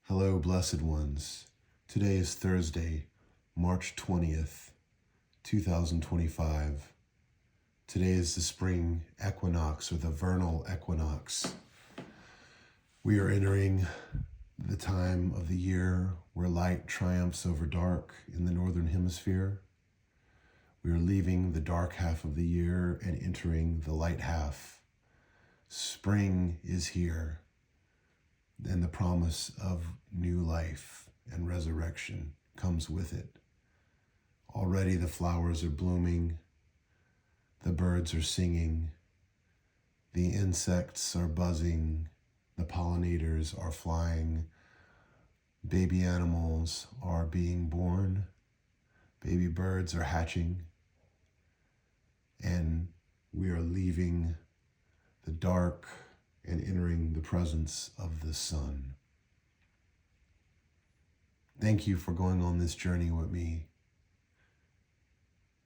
Hello, blessed ones. Today is Thursday, March 20th, 2025. Today is the Spring Equinox, or the vernal equinox. We are entering the time of the year where light triumphs over dark in the Northern Hemisphere. We are leaving the dark half of the year and entering the light half. Spring is here, and the promise of new life and resurrection comes with it. Already the flowers are blooming, the birds are singing, the insects are buzzing, the pollinators are flying, baby animals are being born, baby birds are hatching, and we are leaving the dark and entering the presence of the sun. Thank you for going on this journey with me.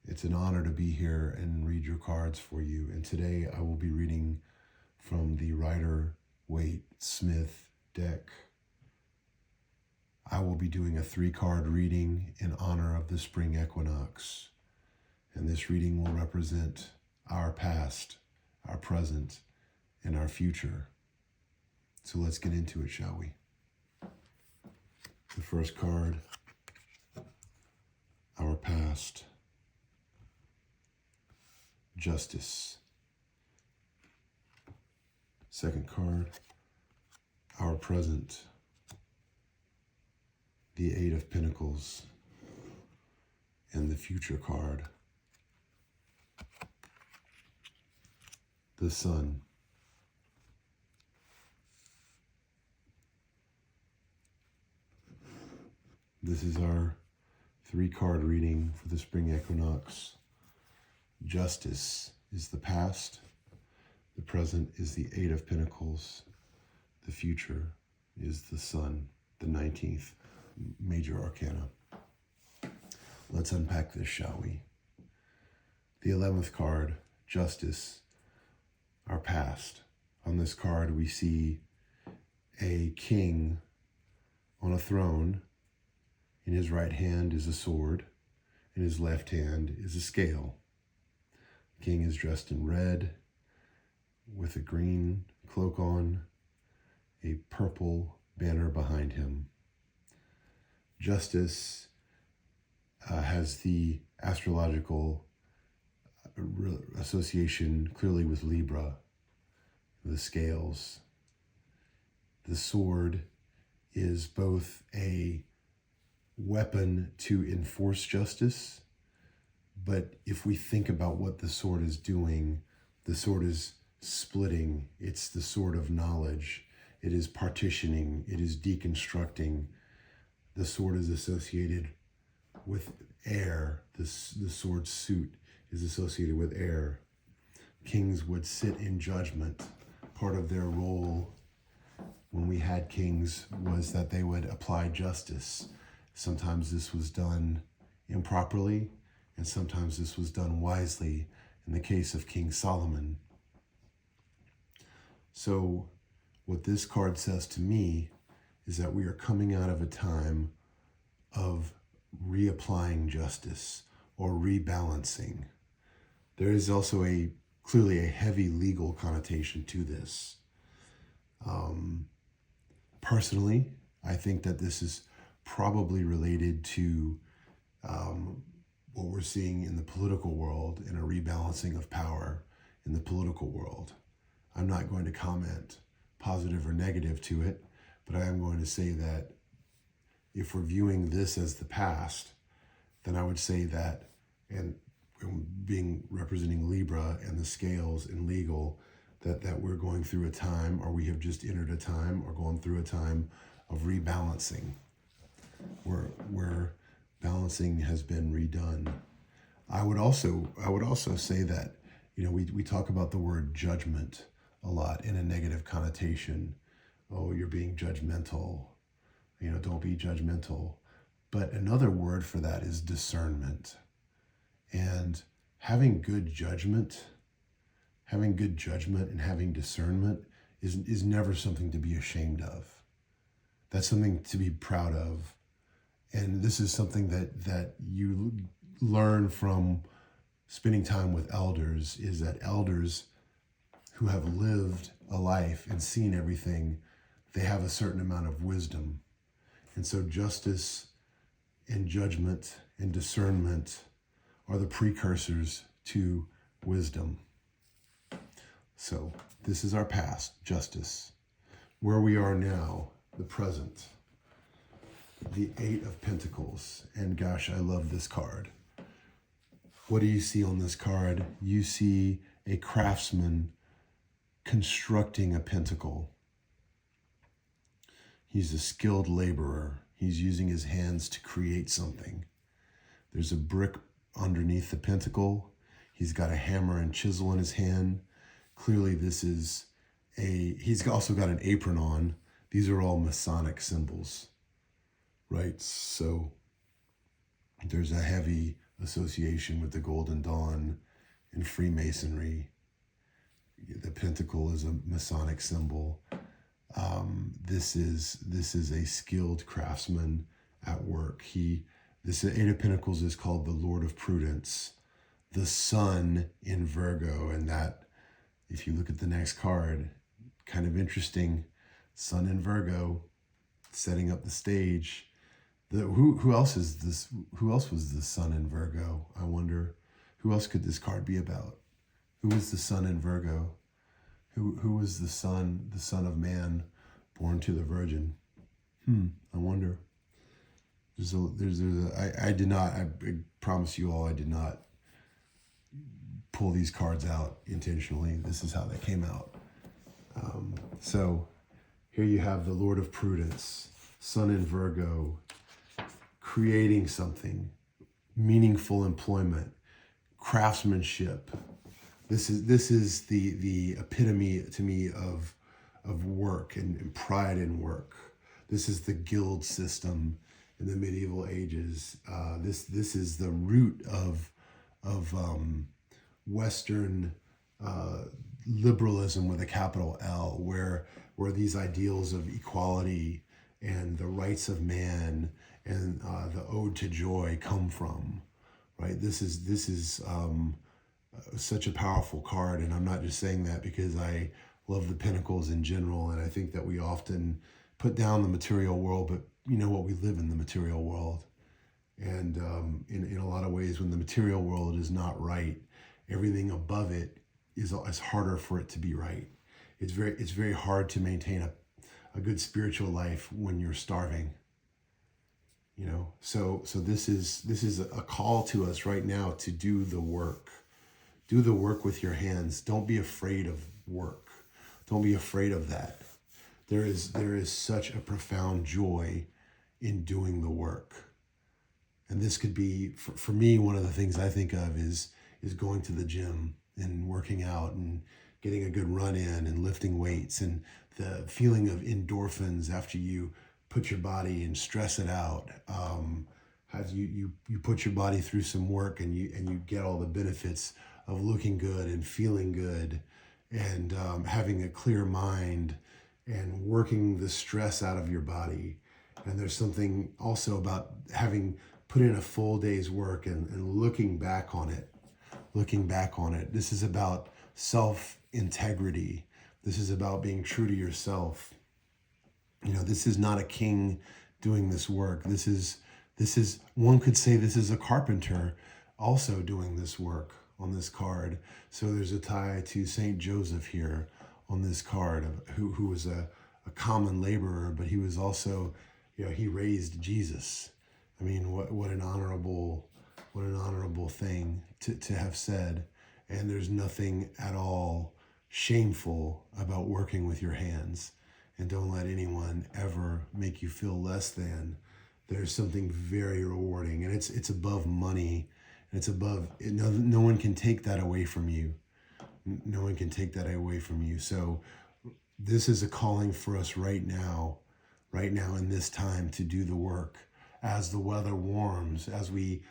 It's an honor to be here and read your cards for you. And today I will be reading from the Rider-Waite-Smith deck. I will be doing a 3-card reading in honor of the spring equinox. And this reading will represent our past, our present, and our future. So let's get into it, shall we? The first card, our past, justice. Second card, our present, the 8 of Pentacles. And the future card, the sun. This is our 3-card reading for the spring equinox. Justice is the past. The present is the 8 of Pentacles. The future is the sun, the 19th major arcana. Let's unpack this, shall we? The 11th card, justice, our past. On this card, we see a king on a throne. In his right hand is a sword. In his left hand is a scale. The king is dressed in red with a green cloak on, a purple banner behind him. Justice has the astrological association clearly with Libra, the scales. The sword is both a weapon to enforce justice, but if we think about what the sword is doing, the sword is splitting. It's the sword of knowledge. It is partitioning. It is deconstructing. The sword is associated with air. The sword suit is associated with air. Kings would sit in judgment. Part of their role when we had kings was that they would apply justice. Sometimes this was done improperly, and sometimes this was done wisely in the case of King Solomon. So what this card says to me is that we are coming out of a time of reapplying justice or rebalancing. There is also clearly a heavy legal connotation to this. Personally, I think that this is probably related to what we're seeing in the political world, in a rebalancing of power in the political world. I'm not going to comment positive or negative to it, but I am going to say that if we're viewing this as the past, then I would say that, and being representing Libra and the scales in legal, that we're going through a time, or we have just entered a time, or going through a time of rebalancing, where balancing has been redone. I would also say that, we talk about the word judgment a lot in a negative connotation. Oh, you're being judgmental. Don't be judgmental. But another word for that is discernment. And having good judgment and having discernment is never something to be ashamed of. That's something to be proud of. And this is something that you learn from spending time with elders, is that elders who have lived a life and seen everything, they have a certain amount of wisdom. And so justice and judgment and discernment are the precursors to wisdom. So this is our past, justice. Where we are now, the present, the Eight of Pentacles. And gosh, I love this card. What do you see on this card? You see a craftsman constructing a pentacle. He's a skilled laborer. He's using his hands to create something. There's a brick underneath the pentacle. He's got a hammer and chisel in his hand. Clearly he's also got an apron on. These are all Masonic symbols, right? So there's a heavy association with the Golden Dawn and Freemasonry. The pentacle is a Masonic symbol. This is a skilled craftsman at work. This Eight of Pentacles is called the Lord of Prudence, the Sun in Virgo, and that, if you look at the next card, kind of interesting. Sun in Virgo, setting up the stage. Who else is this? Who else was the Sun in Virgo? I wonder, who else could this card be about? Who was the Sun in Virgo? Who was the Son of Man, born to the Virgin? I wonder. I did not. I promise you all, I did not pull these cards out intentionally. This is how they came out. So here you have the Lord of Prudence, Sun in Virgo, creating something, meaningful employment, craftsmanship. This is the epitome to me of work and pride in work. This is the guild system in the medieval ages. This is the root of Western liberalism with a capital L, where these ideals of equality and the rights of man and the ode to joy come from, right? This is such a powerful card, and I'm not just saying that because I love the Pentacles in general, and I think that we often put down the material world, but you know what, we live in the material world, and in a lot of ways, when the material world is not right, everything above it is harder for it to be right. It's very hard to maintain a good spiritual life when you're starving. You know, so this is a call to us right now to do the work. Do the work with your hands. Don't be afraid of work. Don't be afraid of that. There is such a profound joy in doing the work. And this could be, for me, one of the things I think of is going to the gym and working out and getting a good run in and lifting weights, and the feeling of endorphins after you put your body and stress it out. Have you put your body through some work, and you get all the benefits of looking good and feeling good, and having a clear mind and working the stress out of your body. And there's something also about having put in a full day's work and looking back on it. This is about self-integrity. This is about being true to yourself. You know, this is not a king doing this work. This is one could say this is a carpenter also doing this work on this card. So there's a tie to Saint Joseph here on this card, who was a common laborer, but he was also, you know, he raised Jesus. I mean, what an honorable thing to have said. And there's nothing at all shameful about working with your hands. And don't let anyone ever make you feel less than. There's something very rewarding, and it's above money, and it's above, no one can take that away from you. No one can take that away from you. So this is a calling for us right now in this time, to do the work as the weather warms, as we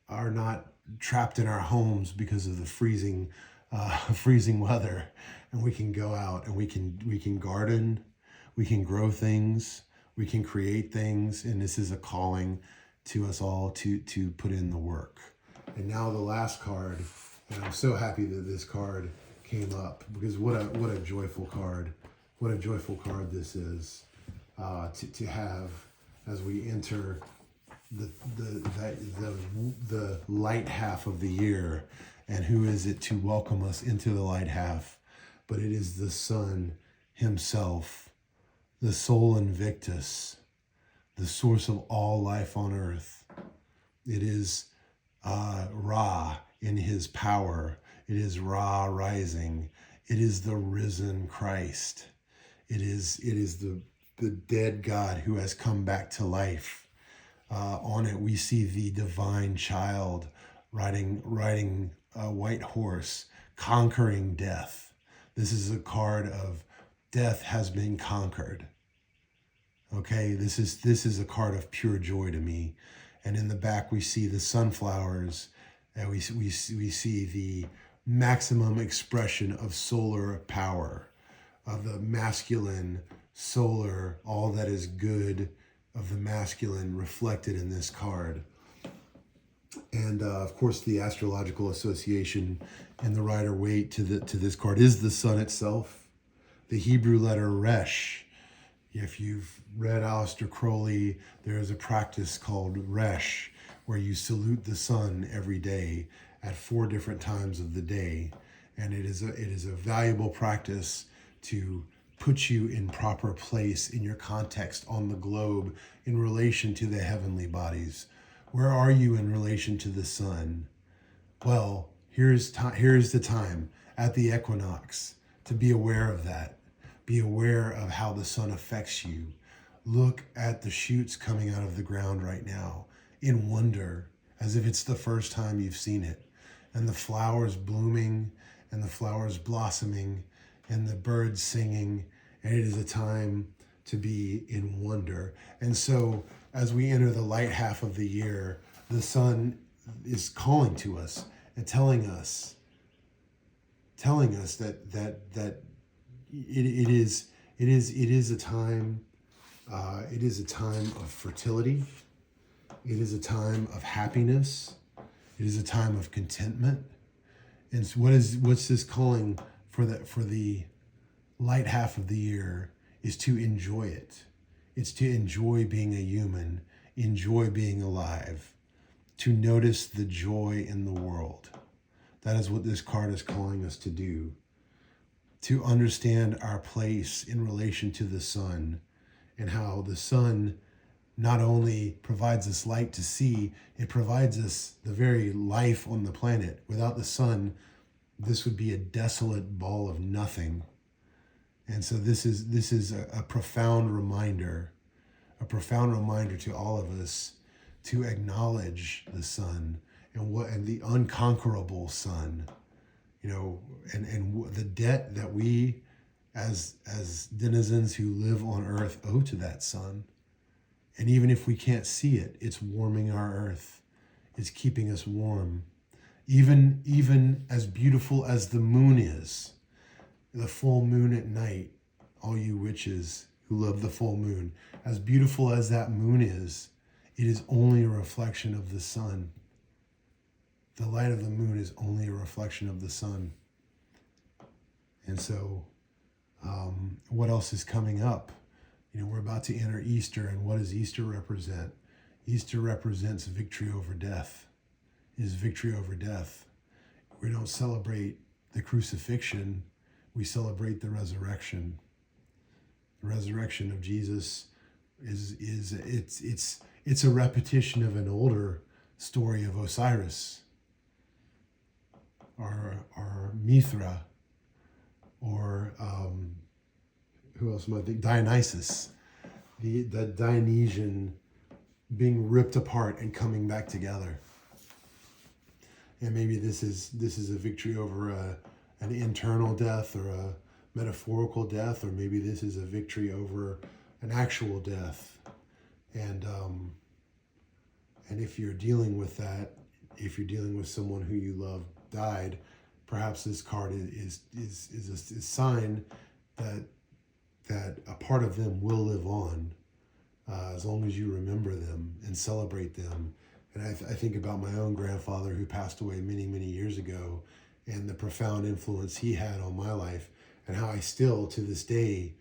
are not trapped in our homes because of the freezing weather, and we can go out and we can garden, we can grow things, We can create things, and this is a calling to us all to put in the work. And now the last card, and I'm so happy that this card came up, because what a joyful card. What a joyful card this is to have as we enter the light half of the year. And who is it to welcome us into the light half? But it is the Son himself, the Sol Invictus, the source of all life on earth. It is Ra in his power. It is Ra rising. It is the risen Christ. It is the dead God who has come back to life. On it, we see the divine child riding a white horse, conquering death. This is a card of death has been conquered. Okay, this is a card of pure joy to me. And in the back, we see the sunflowers, and we see the maximum expression of solar power, of the masculine, solar, all that is good of the masculine reflected in this card. And of course, the astrological association and the Rider-Waite to this card is the sun itself, the Hebrew letter Resh. If you've read Aleister Crowley, there is a practice called Resh, where you salute the sun every day at 4 different times of the day. And it is a valuable practice to put you in proper place in your context on the globe in relation to the heavenly bodies. Where are you in relation to the sun? Well, here's the time at the equinox to be aware of that. Be aware of how the sun affects you. Look at the shoots coming out of the ground right now in wonder, as if it's the first time you've seen it. And the flowers blooming, and the flowers blossoming, and the birds singing. And it is a time to be in wonder. And so as we enter the light half of the year, the sun is calling to us and telling us that it is a time of fertility. It is a time of happiness. It is a time of contentment. And so what's this calling for the light half of the year is to enjoy it. It's to enjoy being a human, enjoy being alive, to notice the joy in the world. That is what this card is calling us to do. To understand our place in relation to the sun, and how the sun not only provides us light to see, it provides us the very life on the planet. Without the sun, this would be a desolate ball of nothing. And so this is a profound reminder to all of us to acknowledge the sun and the unconquerable sun, and the debt that we as denizens who live on earth owe to that sun. And even if we can't see it, it's warming our earth. It's keeping us warm. Even as beautiful as the moon is, the full moon at night, all you witches who love the full moon, as beautiful as that moon is, it is only a reflection of the sun. The light of the moon is only a reflection of the sun. And so, what else is coming up? We're about to enter Easter, and what does Easter represent? Easter represents victory over death. It is victory over death. We don't celebrate the crucifixion, we celebrate the resurrection. The resurrection of Jesus it's a repetition of an older story of Osiris, or Mithra, or who else might think? Dionysus, the Dionysian being ripped apart and coming back together. And maybe this is a victory over an internal death, or a metaphorical death, or maybe this is a victory over an actual death. And if you're dealing with that, if you're dealing with someone who you love died, perhaps this card is a sign that a part of them will live on, as long as you remember them and celebrate them. And I think about my own grandfather who passed away many, many years ago, and the profound influence he had on my life, and how I still, to this day,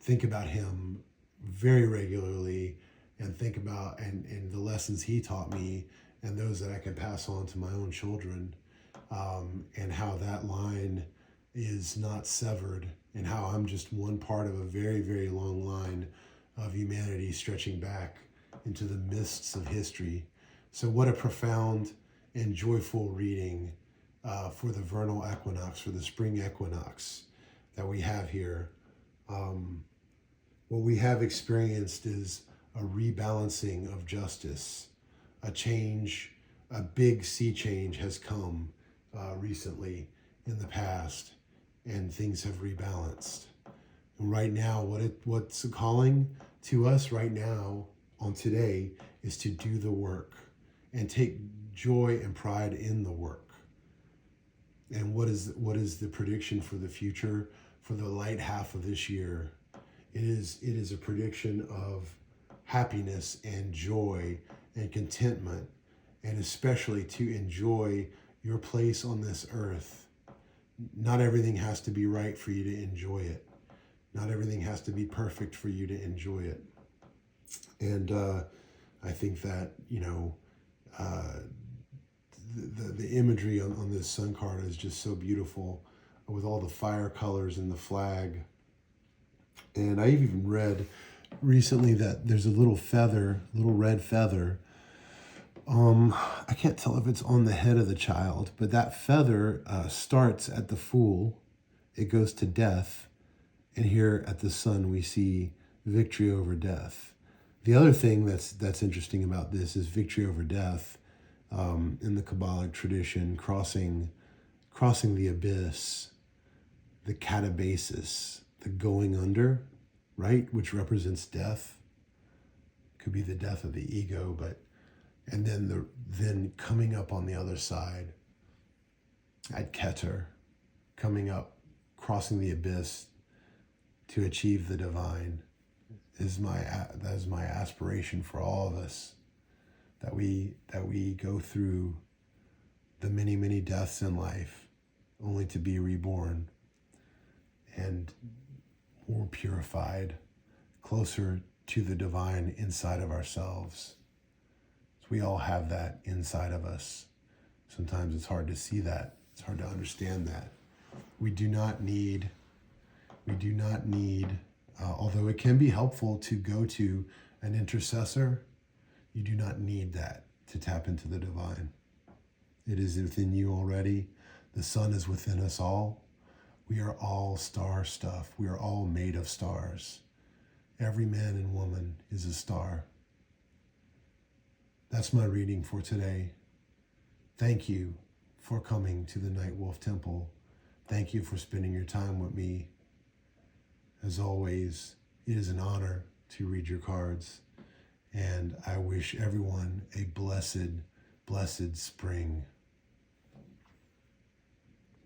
think about him very regularly, and think about and the lessons he taught me, and those that I can pass on to my own children, and how that line is not severed, and how I'm just one part of a very, very long line of humanity stretching back into the mists of history. So what a profound and joyful reading for the vernal equinox, for the spring equinox that we have here. What we have experienced is a rebalancing of justice, a change, a big sea change has come recently in the past, and things have rebalanced. And right now, what's calling to us right now on today is to do the work and take joy and pride in the work. And what is the prediction for the future, for the light half of this year? It is a prediction of happiness and joy and contentment, and especially to enjoy your place on this earth. Not everything has to be right for you to enjoy it. Not everything has to be perfect for you to enjoy it. And I think that, the imagery on this sun card is just so beautiful, with all the fire colors and the flag. And I even read recently that there's a little red feather. I can't tell if it's on the head of the child, but that feather starts at the Fool. It goes to death. And here at the sun, we see victory over death. The other thing that's interesting about this is victory over death in the Kabbalic tradition, crossing the abyss, the catabasis, the going under, right, which represents death. Could be the death of the ego, and then coming up on the other side at Keter, coming up, crossing the abyss to achieve the divine, that is my aspiration for all of us, that we go through the many, many deaths in life only to be reborn and more purified, closer to the divine inside of ourselves. So we all have that inside of us. Sometimes it's hard to see that. It's hard to understand that. We do not need, although it can be helpful to go to an intercessor, you do not need that to tap into the divine. It is within you already. The sun is within us all. We are all star stuff. We are all made of stars. Every man and woman is a star. That's my reading for today. Thank you for coming to the Night Wolf Temple. Thank you for spending your time with me. As always, it is an honor to read your cards, and I wish everyone a blessed, blessed spring.